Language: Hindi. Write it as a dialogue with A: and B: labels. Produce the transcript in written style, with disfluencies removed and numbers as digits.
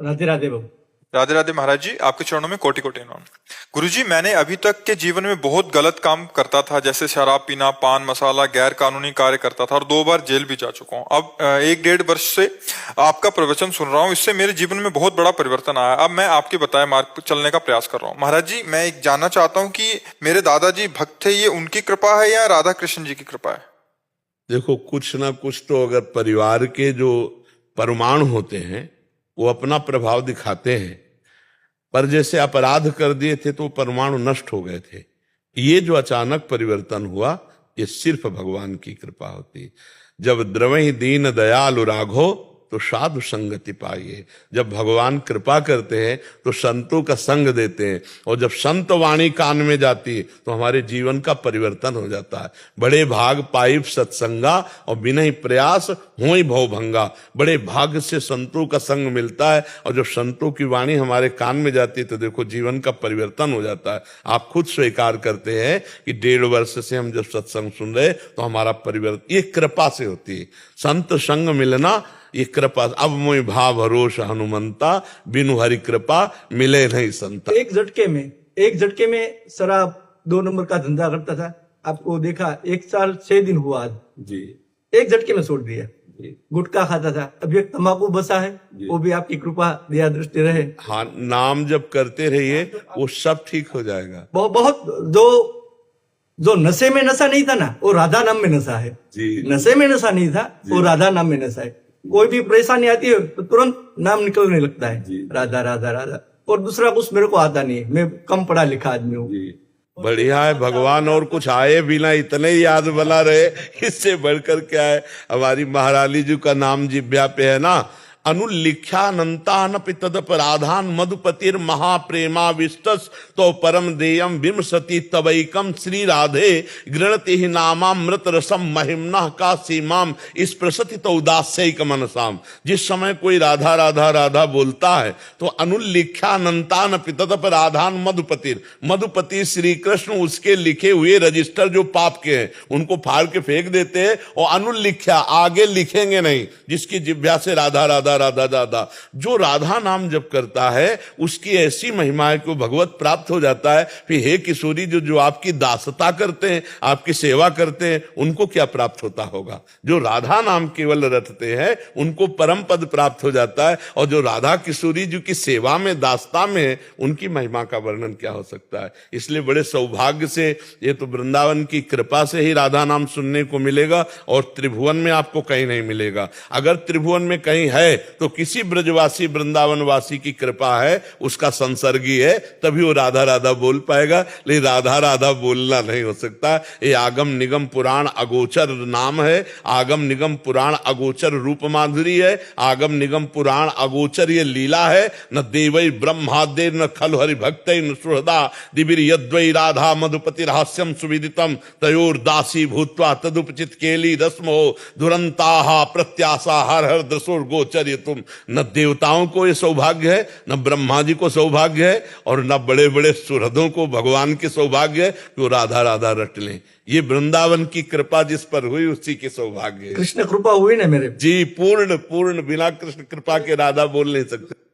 A: राधे राधे बाबू।
B: राधे राधे महाराज जी, आपके चरणों में कोटि कोटि नमन। गुरुजी, मैंने अभी तक के जीवन में बहुत गलत काम करता था, जैसे शराब पीना, पान मसाला, गैर कानूनी कार्य करता था और 2 बार जेल भी जा चुका हूँ। अब 1-1.5 वर्ष से आपका प्रवचन सुन रहा हूँ, इससे मेरे जीवन में बहुत बड़ा परिवर्तन आया। अब मैं आपके बताए मार्ग पर चलने का प्रयास कर रहा हूँ। महाराज जी, मैं एक जानना चाहता हूँ कि मेरे दादाजी भक्त थे, ये उनकी कृपा है या राधा कृष्ण जी की कृपा है?
C: देखो, कुछ ना कुछ तो अगर परिवार के जो परमाणु होते हैं वो अपना प्रभाव दिखाते हैं, पर जैसे अपराध कर दिए थे तो परमाणु नष्ट हो गए थे। ये जो अचानक परिवर्तन हुआ, ये सिर्फ भगवान की कृपा होती है। जब द्रवहि दीन दयालु राघो तो साधु संगति पाइए। जब भगवान कृपा करते हैं तो संतों का संग देते हैं, और जब संत वाणी कान में जाती है तो हमारे जीवन का परिवर्तन हो जाता है। बड़े भाग पाइप सत्संगा और बिना ही प्रयास होई भव भंगा। बड़े भाग से संतों का संग मिलता है, और जब संतों की वाणी हमारे कान में जाती है तो देखो जीवन का परिवर्तन हो जाता है। आप खुद स्वीकार करते हैं कि 1.5 वर्ष से हम जब सत्संग सुन रहे तो हमारा परिवर्तन ये कृपा से होती है। संत संग मिलना ये कृपा। अब मोहि भाव भरोस हनुमंता, बिनु हरि कृपा मिले नहीं संता।
A: एक झटके में शराब 2 नंबर का धंधा करता था, आपको देखा 1 साल 6 दिन हुआ आज
C: जी।
A: एक झटके में छोड़ दिया। गुटखा खाता था, अभी एक तंबाकू बसा है, वो भी आपकी कृपा दया दृष्टि रहे।
C: हाँ, नाम जब करते रहिए वो सब ठीक हो जाएगा।
A: बहुत जो नशे में नशा नहीं था ना, वो राधा नाम में नशा है
C: जी।
A: नशे में नशा नहीं था, वो राधा नाम में नशा है। कोई भी परेशानी आती है तो तुरंत नाम निकलने लगता है, राधा राधा राधा। और दूसरा कुछ मेरे को आता नहीं है, मैं कम पढ़ा लिखा आदमी हूँ।
C: बढ़िया है, भगवान और कुछ आए बिना इतने ही याद बना रहे, इससे बढ़कर क्या है। हमारी महारानी जी का नाम जिब्या पे है ना, अनुल्लिख्यानंतानपि तदपराधान मधुपतिर महाप्रेमा विष्टस तो परम देयम विमसति तवैकम श्री राधे गृणति ही नामामृत रसम महिम्ना का सीमाम इस प्रसति तो उदास्यक मनसाम। जिस समय कोई राधा राधा राधा बोलता है तो अनुल्लिख्यानंतानपि तदपराधान मधुपतिर, मधुपति श्री कृष्ण उसके लिखे हुए रजिस्टर जो पाप के हैं उनको फाड़ के फेंक देते हैं, और अनुल्लिख्या आगे लिखेंगे नहीं। जिसकी जिह्वा से राधा राधा राधा राधा, जो राधा नाम जब करता है उसकी ऐसी महिमा है कि भगवत प्राप्त हो जाता है। फिर हे किशोरी, जो आपकी दासता करते हैं, आपकी सेवा करते हैं, उनको क्या प्राप्त होता होगा? जो राधा नाम केवल रटते हैं उनको परम पद प्राप्त हो जाता है, और जो राधा किशोरी जी की सेवा में दासता में है उनकी महिमा का वर्णन क्या हो सकता है। इसलिए बड़े सौभाग्य से ये तो वृंदावन की कृपा से ही राधा नाम सुनने को मिलेगा, और त्रिभुवन में आपको कहीं नहीं मिलेगा। अगर त्रिभुवन में कहीं है तो किसी ब्रजवासी वृंदावन वासी की कृपा है, उसका संसर्गी है, तभी वो राधा राधा बोल पाएगा। लेकिन राधा राधा बोलना नहीं हो सकता। ये आगम निगम पुराण अगोचर नाम है, आगम निगम पुराण अगोचर रूप माधुरी है, आगम निगम पुराण अगोचर ये लीला है। न देवै ब्रह्मादे न खलु हरि भक्त न सुहृदा दिविर यद्वै राधा मधुपति रहस्यम सुविदितम तयोर दासी भूत्वा तदुपचित केली रस्मो दुरंताहा प्रत्याशा हर हर दसोर गोचर। तुम न देवताओं को ये सौभाग्य है, न ब्रह्मा जी को सौभाग्य है, और न बड़े बड़े सुहृदों को भगवान के सौभाग्य है कि वो राधा राधा रट लें। ये वृंदावन की कृपा जिस पर हुई उसी के सौभाग्य है।
A: कृष्ण कृपा हुई ना मेरे
C: जी, पूर्ण पूर्ण, बिना कृष्ण कृपा के राधा बोल नहीं सकते।